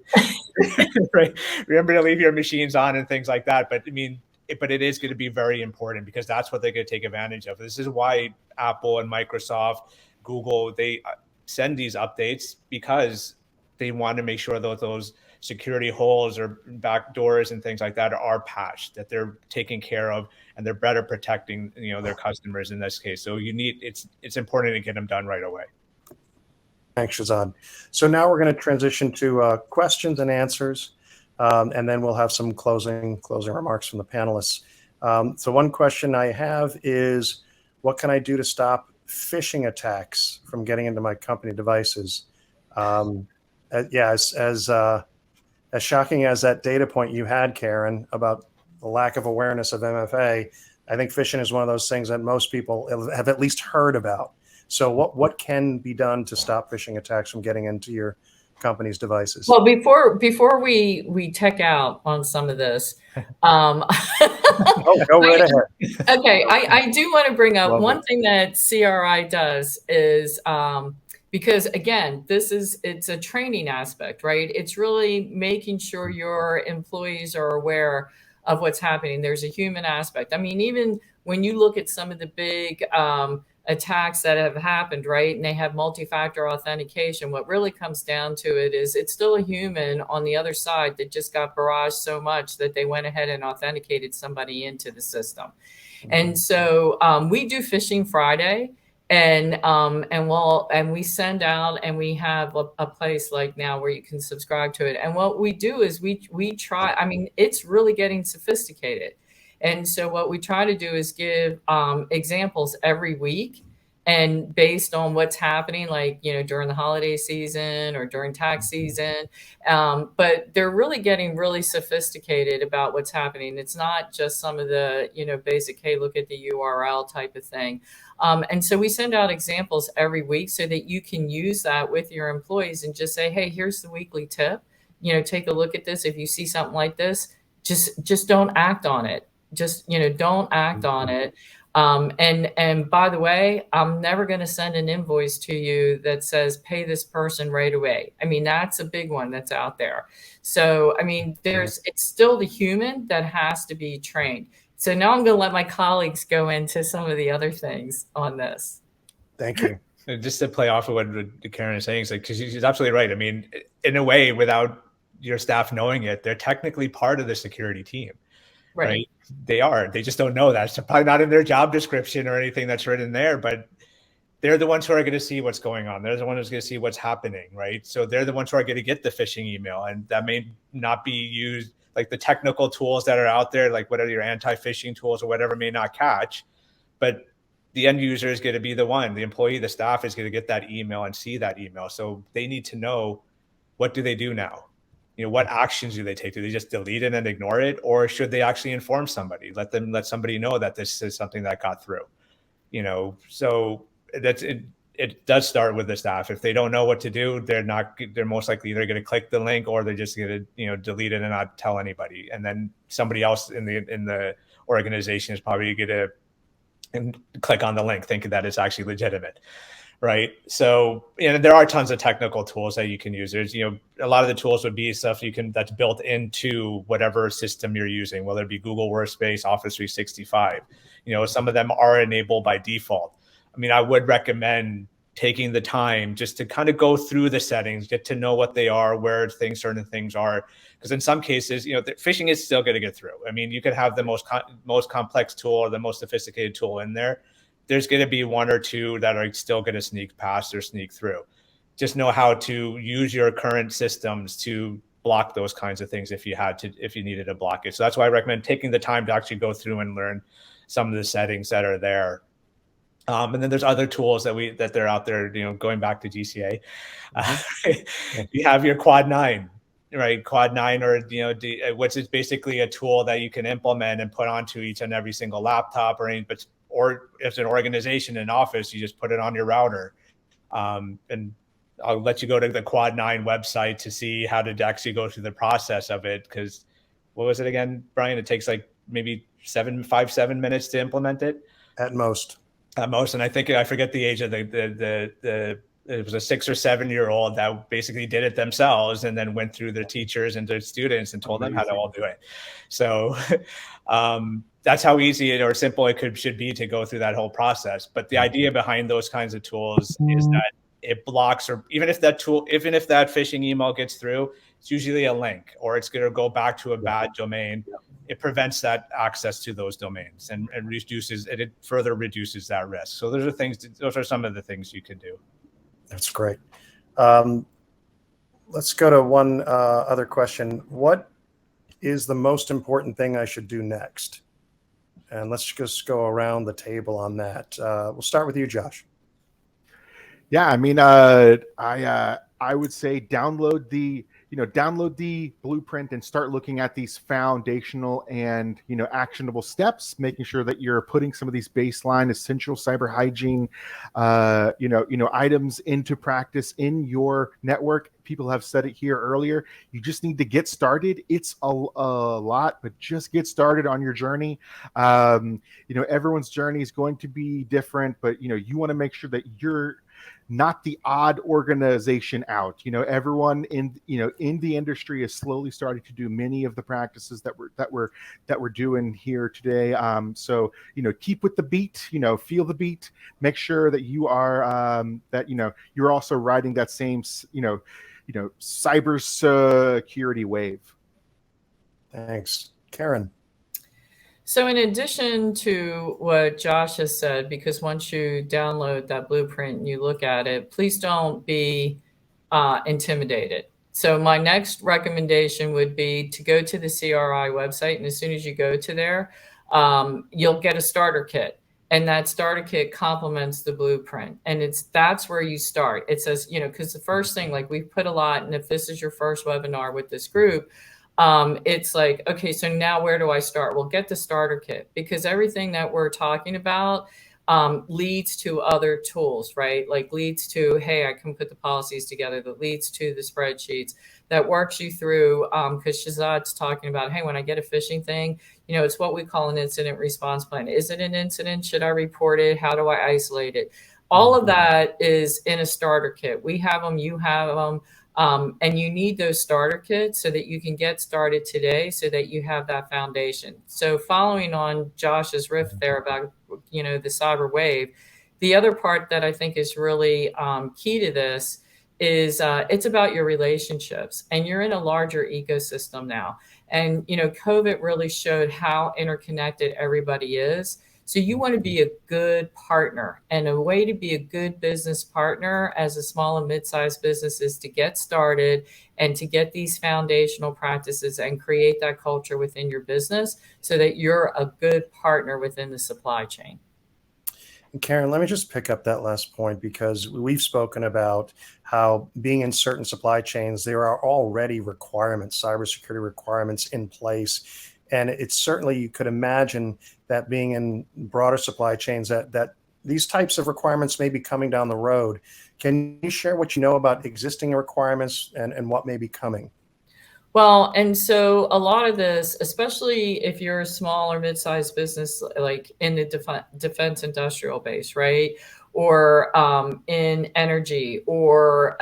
Right? Remember to leave your machines on and things like that. But I mean, but it is going to be very important because that's what they're going to take advantage of. This is why Apple and Microsoft, Google, they send these updates, because they want to make sure that those security holes or back doors and things like that are patched, that they're taken care of, and they're better protecting, their customers in this case. So it's important to get them done right away. Thanks, Shehzad. So now we're going to transition to questions and answers, and then we'll have some closing remarks from the panelists. So one question I have is, what can I do to stop phishing attacks from getting into my company devices? As shocking as that data point you had, Karen, about the lack of awareness of MFA, I think phishing is one of those things that most people have at least heard about. So what can be done to stop phishing attacks from getting into your company's devices? Well, before we tech out on some of this, go right ahead. Okay, I do want to bring up one it. thing that CRI does is, because again, it's a training aspect, right? It's really making sure your employees are aware of what's happening. There's a human aspect. I mean, even when you look at some of the big attacks that have happened, right, and they have multi-factor authentication, what really comes down to it is it's still a human on the other side that just got barraged so much that they went ahead and authenticated somebody into the system. And so we do Phishing Friday, and we send out, and we have a place like now where you can subscribe to it. And what we do is we try, I mean, it's really getting sophisticated. And so what we try to do is give examples every week, and based on what's happening, like, during the holiday season or during tax season. But they're really getting really sophisticated about what's happening. It's not just some of the, basic, hey, look at the URL type of thing. And so we send out examples every week so that you can use that with your employees and just say, hey, here's the weekly tip. Take a look at this. If you see something like this, just don't act on it. Just, don't act on it. And by the way, I'm never going to send an invoice to you that says pay this person right away. I mean, that's a big one that's out there. So, I mean, it's still the human that has to be trained. So now I'm going to let my colleagues go into some of the other things on this. Thank you. Just to play off of what Karen is saying, is like, because she's absolutely right. I mean, in a way, without your staff knowing it, they're technically part of the security team. Right. They are. They just don't know that. It's probably not in their job description or anything that's written there, but they're the ones who are going to see what's going on. They're the ones who's going to see what's happening, right? So they're the ones who are going to get the phishing email, and that may not be used, like the technical tools that are out there, like whatever your anti-phishing tools or whatever, may not catch, but the end user is going to be the one, the employee, the staff is going to get that email and see that email. So they need to know, what do they do now? What actions do they take? Do they just delete it and ignore it? Or should they actually inform somebody, let somebody know that this is something that got through? So that's it. It does start with the staff. If they don't know what to do, they're most likely either going to click the link, or they're just going to, delete it and not tell anybody. And then somebody else in the organization is probably going to click on the link thinking that it's actually legitimate. Right. So, there are tons of technical tools that you can use. There's, a lot of the tools would be stuff that's built into whatever system you're using, whether it be Google Workspace, Office 365. Some of them are enabled by default. I mean, I would recommend taking the time just to kind of go through the settings, get to know what they are, where certain things are. Because in some cases, the phishing is still going to get through. I mean, you could have the most complex tool or the most sophisticated tool in there. There's going to be one or two that are still going to sneak past or sneak through. Just know how to use your current systems to block those kinds of things if you needed to block it. So that's why I recommend taking the time to actually go through and learn some of the settings that are there. And then there's other tools that they're out there, going back to GCA. You have your Quad 9, right? Quad 9, or, which is basically a tool that you can implement and put onto each and every single laptop or if it's an organization, an office, you just put it on your router. And I'll let you go to the Quad 9 website to see how to actually go through the process of it. Because what was it again, Brian? It takes like maybe 7 minutes to implement it. At most. And I think I forget the age of the it was a 6 or 7-year-old that basically did it themselves and then went through their teachers and their students and told them how to all do it. So that's how easy or simple it should be to go through that whole process. But the idea behind those kinds of tools is that it blocks, or even if that phishing email gets through, it's usually a link, or it's going to go back to a bad domain. It prevents that access to those domains and it further reduces that risk. So those are some of the things you can do. That's great. Let's go to one other question. What is the most important thing I should do next? And let's just go around the table on that. We'll start with you, Josh. Yeah, I mean, I would say download the blueprint and start looking at these foundational and actionable steps, making sure that you're putting some of these baseline essential cyber hygiene items into practice in your network. People have said it here earlier. You just need to get started. It's a lot, but just get started on your journey. Everyone's journey is going to be different, but you want to make sure that you're not the odd organization out. Everyone in the industry is slowly starting to do many of the practices that we're doing here today. So keep with the beat. Feel the beat. Make sure that you are you're also riding that same cybersecurity wave. Thanks, Karen. So in addition to what Josh has said, because once you download that blueprint and you look at it, please don't be intimidated. So my next recommendation would be to go to the CRI website. And as soon as you go to there, you'll get a starter kit. And that starter kit complements the blueprint. And that's where you start. It says, because the first thing, like we've put a lot, and if this is your first webinar with this group, it's like, okay, so now where do I start? Well, get the starter kit, because everything that we're talking about leads to other tools, right? Like leads to, hey, I can put the policies together, that leads to the spreadsheets, that works you through, because Shehzad's talking about, hey, when I get a phishing thing, it's what we call an incident response plan. Is it an incident? Should I report it? How do I isolate it? All of that is in a starter kit. We have them, you have them. And you need those starter kits so that you can get started today, so that you have that foundation. So following on Josh's riff there about, the cyber wave, the other part that I think is really key to this is it's about your relationships, and you're in a larger ecosystem now. And, COVID really showed how interconnected everybody is. So you want to be a good partner, and a way to be a good business partner as a small and mid-sized business is to get started and to get these foundational practices and create that culture within your business so that you're a good partner within the supply chain. And Karen, let me just pick up that last point, because we've spoken about how being in certain supply chains, there are already requirements, cybersecurity requirements in place. And it's certainly, you could imagine that being in broader supply chains, that these types of requirements may be coming down the road. Can you share what you know about existing requirements and what may be coming? Well, and so a lot of this, especially if you're a small or mid-sized business, like in the defense industrial base, right? Or in energy, or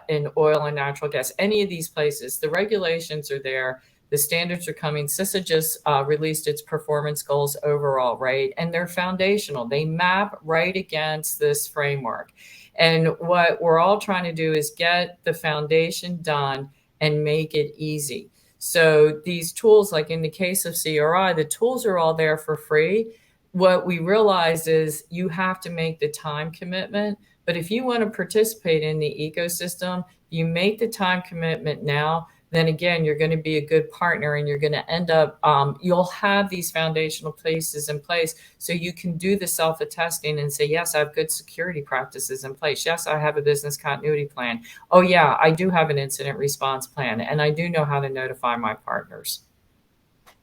in oil and natural gas, any of these places, the regulations are there. The standards are coming. CISA just released its performance goals overall, right? And they're foundational. They map right against this framework. And what we're all trying to do is get the foundation done and make it easy. So these tools, like in the case of CRI, the tools are all there for free. What we realize is you have to make the time commitment. But if you want to participate in the ecosystem, you make the time commitment now. Then again, you're going to be a good partner, and you're going to end up, you'll have these foundational pieces in place so you can do the self-attesting and say, yes, I have good security practices in place. Yes, I have a business continuity plan. Oh yeah, I do have an incident response plan, and I do know how to notify my partners.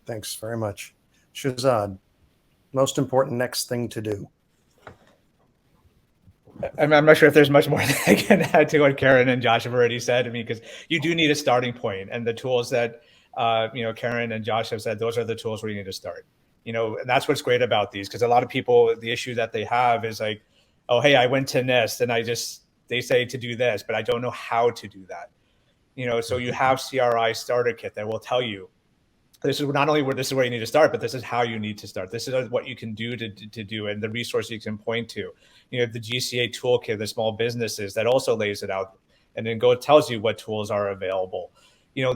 Thanks very much. Shehzad, most important next thing to do. I'm not sure if there's much more that I can add to what Karen and Josh have already said. I mean, because you do need a starting point, and the tools that Karen and Josh have said, those are the tools where you need to start. And that's what's great about these, because a lot of people, the issue that they have is like, oh, hey, I went to NIST and I just they say to do this, but I don't know how to do that. So you have CRI starter kit that will tell you, this is not only where this is where you need to start, but this is how you need to start. This is what you can do to do, and the resource you can point to. The GCA toolkit, the small businesses, that also lays it out, and then tells you what tools are available.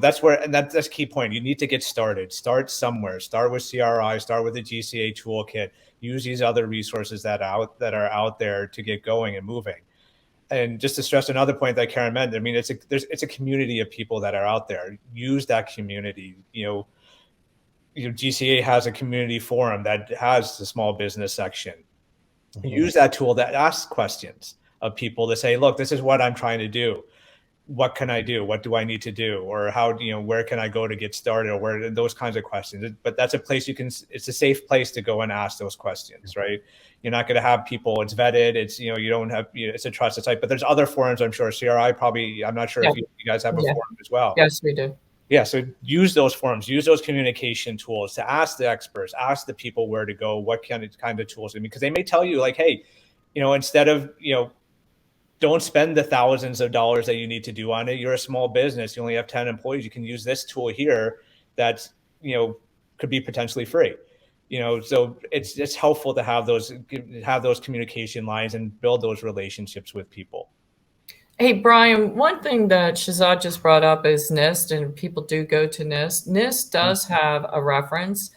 That's where, and that's key point. You need to get started. Start somewhere. Start with CRI. Start with the GCA toolkit. Use these other resources that are out there to get going and moving. And just to stress another point that Karen meant, I mean, it's a community of people that are out there. Use that community. GCA has a community forum that has the small business section. Mm-hmm. Use that tool that asks questions of people to say, look, this is what I'm trying to do. What can I do? What do I need to do? Or how, where can I go to get started? Or where, those kinds of questions. But that's a place it's a safe place to go and ask those questions, right? You're not going to have people, it's vetted. It's, you don't have, it's a trusted site, but there's other forums, I'm sure. CRI probably, I'm not sure if you guys have a forum as well. Yes, we do. Yeah, so use those forums, use those communication tools to ask the experts, ask the people where to go, what kind of tools, because they may tell you like, hey, instead of, don't spend the thousands of dollars that you need to do on it. You're a small business. You only have 10 employees. You can use this tool here that's, could be potentially free. So it's helpful to have those communication lines and build those relationships with people. Hey, Brian, one thing that Shehzad just brought up is NIST, and people do go to NIST. NIST does have a reference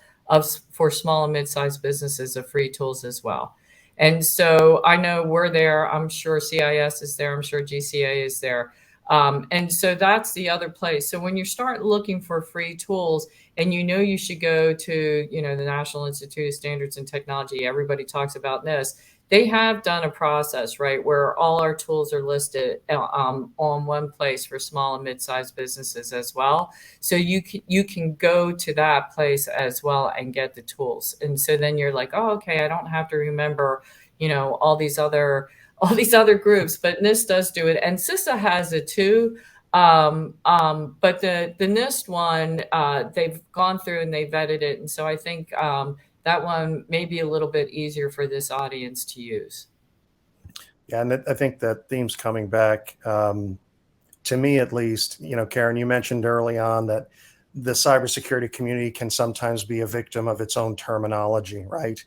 for small and mid-sized businesses of free tools as well. And so I know we're there. I'm sure CIS is there. I'm sure GCA is there. And so that's the other place. So when you start looking for free tools and you should go to, the National Institute of Standards and Technology, everybody talks about NIST. They have done a process, right, where all our tools are listed on one place for small and mid-sized businesses as well. So you can go to that place as well and get the tools. And so then you're like, oh, okay, I don't have to remember, all these other groups, but NIST does do it, and CISA has it too. But the NIST one, they've gone through and they vetted it, and so I think that one may be a little bit easier for this audience to use. Yeah, and I think that theme's coming back. To me, at least, Karen, you mentioned early on that the cybersecurity community can sometimes be a victim of its own terminology, right?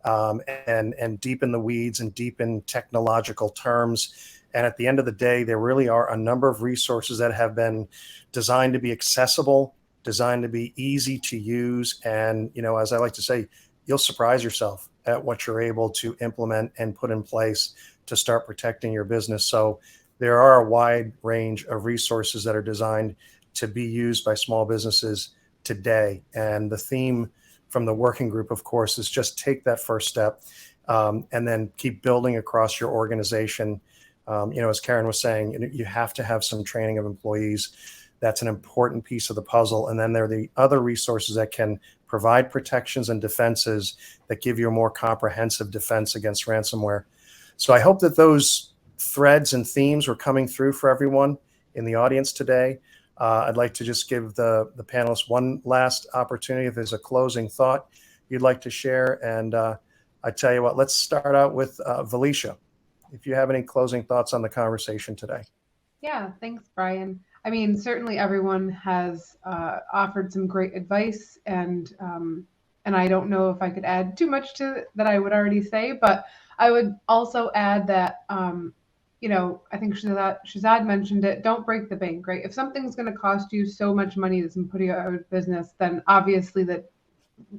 And deep in the weeds and deep in technological terms. And at the end of the day, there really are a number of resources that have been designed to be accessible, designed to be easy to use. And, as I like to say, you'll surprise yourself at what you're able to implement and put in place to start protecting your business. So there are a wide range of resources that are designed to be used by small businesses today. And the theme from the working group, of course, is just take that first step and then keep building across your organization. As Karen was saying, you have to have some training of employees. That's an important piece of the puzzle. And then there are the other resources that can provide protections and defenses that give you a more comprehensive defense against ransomware. So I hope that those threads and themes were coming through for everyone in the audience today. I'd like to just give the panelists one last opportunity. If there's a closing thought you'd like to share. And I tell you what, let's start out with Felicia, if you have any closing thoughts on the conversation today. Yeah, thanks, Brian. I mean, certainly everyone has offered some great advice, and I don't know if I could add too much to that I would already say, but I would also add that, I think Shehzad mentioned it, don't break the bank, right? If something's going to cost you so much money that's putting you out of business, then obviously that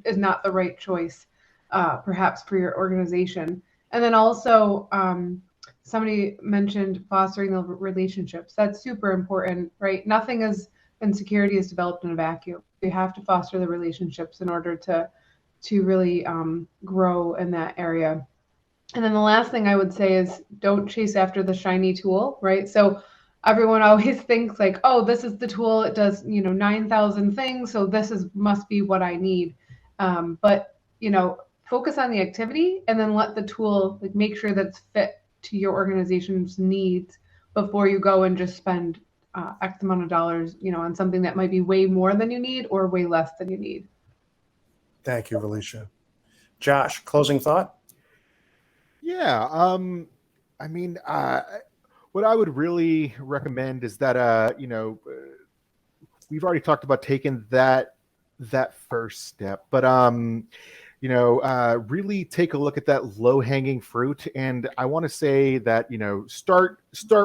is not the right choice, perhaps for your organization. And then also, somebody mentioned fostering the relationships. That's super important, right? Nothing in security is developed in a vacuum. You have to foster the relationships in order to really grow in that area. And then the last thing I would say is don't chase after the shiny tool, right? So everyone always thinks like, oh, this is the tool. It does, 9,000 things. So must be what I need. But focus on the activity and then let the tool make sure that's fit to your organization's needs before you go and just spend X amount of dollars, on something that might be way more than you need or way less than you need. Thank you, Felicia. Josh, closing thought? Yeah. what I would really recommend is that, we've already talked about taking that first step, but really take a look at that low-hanging fruit. And I want to say that, start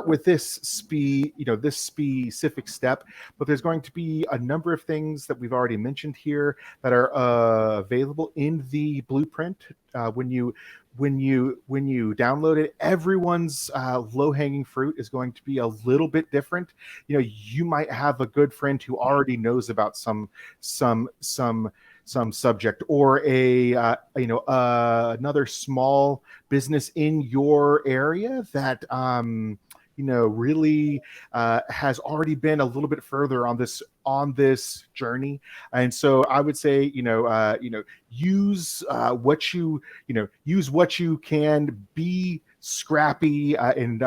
with this specific step, but there's going to be a number of things that we've already mentioned here that are available in the blueprint. When you download it, everyone's low-hanging fruit is going to be a little bit different. You might have a good friend who already knows about some subject, or another small business in your area that really has already been a little bit further on this journey. And so I would say use what you can, be scrappy, and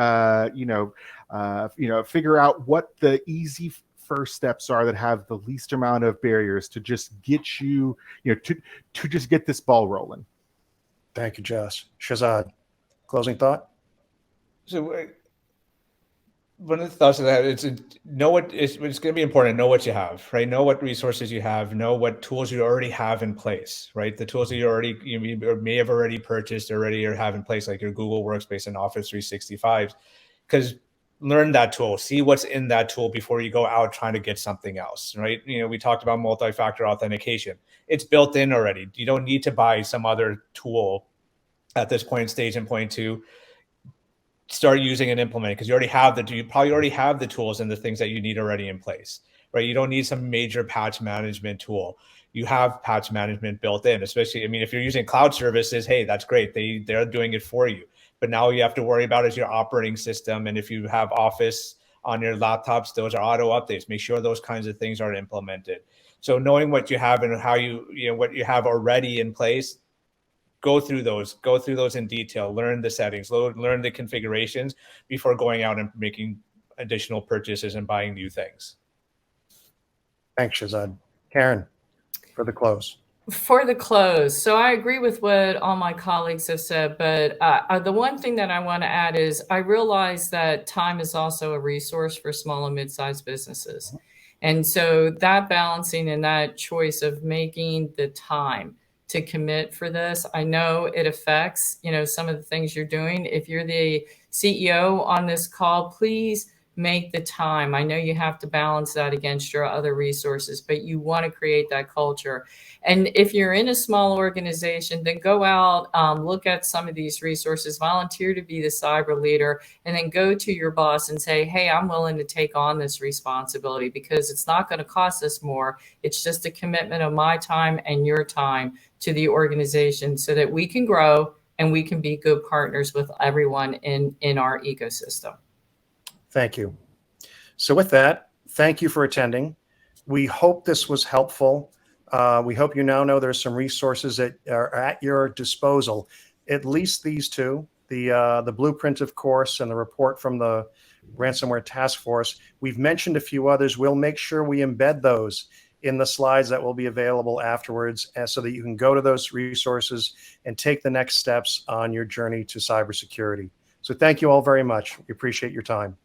figure out what the easy first steps are that have the least amount of barriers to just get you, to just get this ball rolling. Thank you, Jess. Shehzad, closing thought? So one of the thoughts of that is it's going to be important. Know what you have, right? Know what resources you have. Know what tools you already have in place, right? The tools that you may have already purchased or have in place, like your Google Workspace and Office 365, because learn that tool, see what's in that tool before you go out trying to get something else, right? We talked about multi-factor authentication. It's built in already. You don't need to buy some other tool at this point, stage and point to start using and implement, because you probably already have the tools and the things that you need already in place, right? You don't need some major patch management tool. You have patch management built in, especially, if you're using cloud services, hey, that's great. They're doing it for you. But now all you have to worry about is your operating system. And if you have Office on your laptops, those are auto updates. Make sure those kinds of things are implemented. So knowing what you have and how what you have already in place, go through those in detail, learn the settings, learn the configurations before going out and making additional purchases and buying new things. Thanks, Shehzad. Karen, for the close. For the close, so I agree with what all my colleagues have said, but the one thing that I want to add is I realize that time is also a resource for small and mid-sized businesses. And so that balancing and that choice of making the time to commit for this, I know it affects, some of the things you're doing. If you're the CEO on this call, please make the time. I know you have to balance that against your other resources, but you want to create that culture. And if you're in a small organization, then go out, look at some of these resources, volunteer to be the cyber leader, and then go to your boss and say, hey, I'm willing to take on this responsibility because it's not going to cost us more. It's just a commitment of my time and your time to the organization so that we can grow and we can be good partners with everyone in our ecosystem. Thank you. So with that, thank you for attending. We hope this was helpful. We hope you now know there's some resources that are at your disposal, at least these two, the blueprint, of course, and the report from the Ransomware Task Force. We've mentioned a few others. We'll make sure we embed those in the slides that will be available afterwards, so that you can go to those resources and take the next steps on your journey to cybersecurity. So thank you all very much. We appreciate your time.